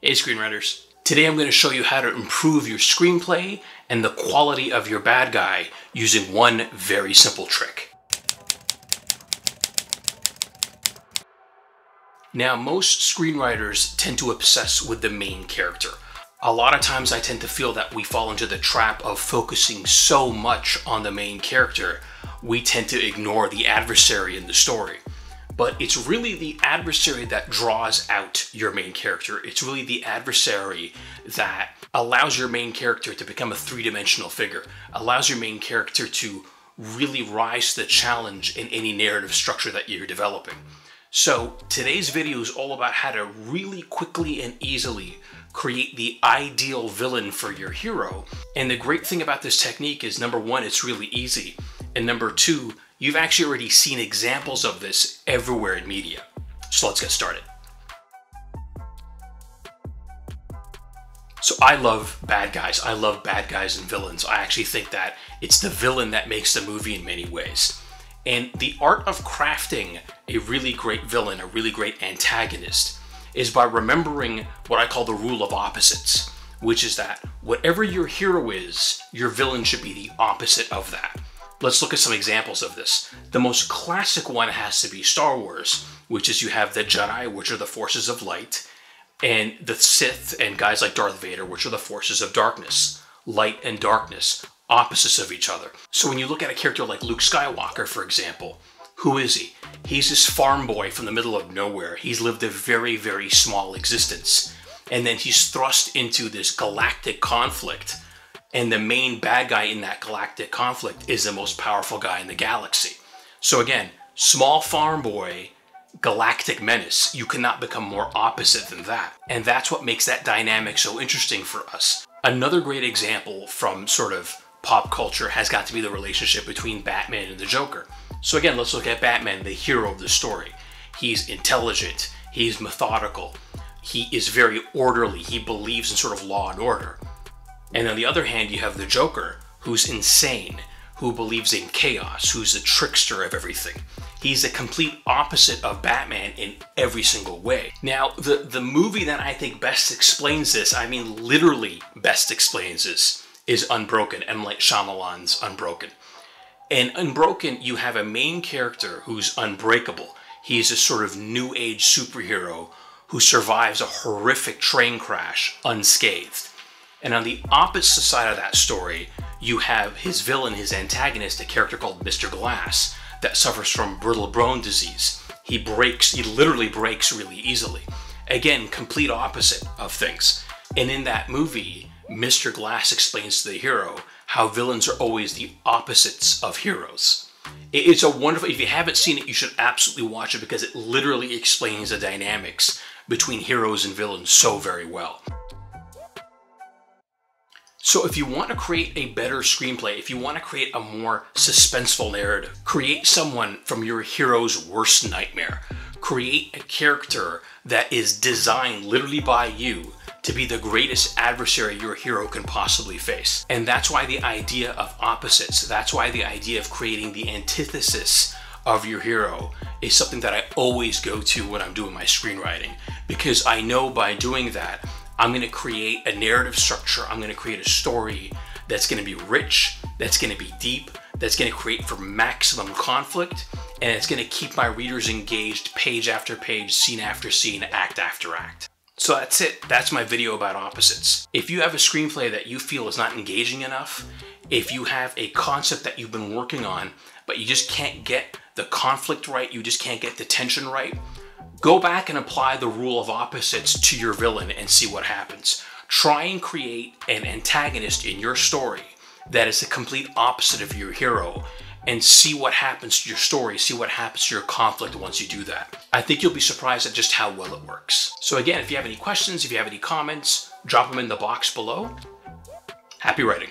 Hey Screenwriters. Today I'm going to show you how to improve your screenplay and the quality of your bad guy using one very simple trick. Now, most screenwriters tend to obsess with the main character. A lot of times I tend to feel that we fall into the trap of focusing so much on the main character, we tend to ignore the adversary in the story. But it's really the adversary that draws out your main character. It's really the adversary that allows your main character to become a three-dimensional figure, allows your main character to really rise to the challenge in any narrative structure that you're developing. So today's video is all about how to really quickly and easily create the ideal villain for your hero. And the great thing about this technique is, number one, it's really easy. And number two, you've actually already seen examples of this everywhere in media. So let's get started. So I love bad guys. I love bad guys and villains. I actually think that it's the villain that makes the movie in many ways. And the art of crafting a really great villain, a really great antagonist, is by remembering what I call the rule of opposites, which is that whatever your hero is, your villain should be the opposite of that. Let's look at some examples of this. The most classic one has to be Star Wars, which is you have the Jedi, which are the forces of light, and the Sith and guys like Darth Vader, which are the forces of darkness. Light and darkness, opposites of each other. So when you look at a character like Luke Skywalker, for example, who is he? He's this farm boy from the middle of nowhere. He's lived a very, very small existence. And then he's thrust into this galactic conflict. And the main bad guy in that galactic conflict is the most powerful guy in the galaxy. So again, small farm boy, galactic menace. You cannot become more opposite than that. And that's what makes that dynamic so interesting for us. Another great example from sort of pop culture has got to be the relationship between Batman and the Joker. So again, let's look at Batman, the hero of the story. He's intelligent, he's methodical, he is very orderly, he believes in sort of law and order. And on the other hand, you have the Joker, who's insane, who believes in chaos, who's a trickster of everything. He's the complete opposite of Batman in every single way. Now, the movie that I think best explains this, I mean literally best explains this, is Unbroken, M. Night Shyamalan's Unbroken. In Unbroken, you have a main character who's unbreakable. He's a sort of new age superhero who survives a horrific train crash unscathed. And on the opposite side of that story, you have his villain, his antagonist, a character called Mr. Glass, that suffers from brittle bone disease. He literally breaks really easily. Again, complete opposite of things. And in that movie, Mr. Glass explains to the hero how villains are always the opposites of heroes. It's a wonderful, if you haven't seen it, you should absolutely watch it because it literally explains the dynamics between heroes and villains so very well. So if you want to create a better screenplay, if you want to create a more suspenseful narrative, create someone from your hero's worst nightmare. Create a character that is designed literally by you to be the greatest adversary your hero can possibly face. And that's why the idea of opposites, that's why the idea of creating the antithesis of your hero is something that I always go to when I'm doing my screenwriting. Because I know by doing that, I'm going to create a narrative structure, I'm going to create a story that's going to be rich, that's going to be deep, that's going to create for maximum conflict, and it's going to keep my readers engaged page after page, scene after scene, act after act. So that's it. That's my video about opposites. If you have a screenplay that you feel is not engaging enough, if you have a concept that you've been working on, but you just can't get the conflict right, you just can't get the tension right, go back and apply the rule of opposites to your villain and see what happens. Try and create an antagonist in your story that is the complete opposite of your hero and see what happens to your story, see what happens to your conflict once you do that. I think you'll be surprised at just how well it works. So again, if you have any questions, if you have any comments, drop them in the box below. Happy writing.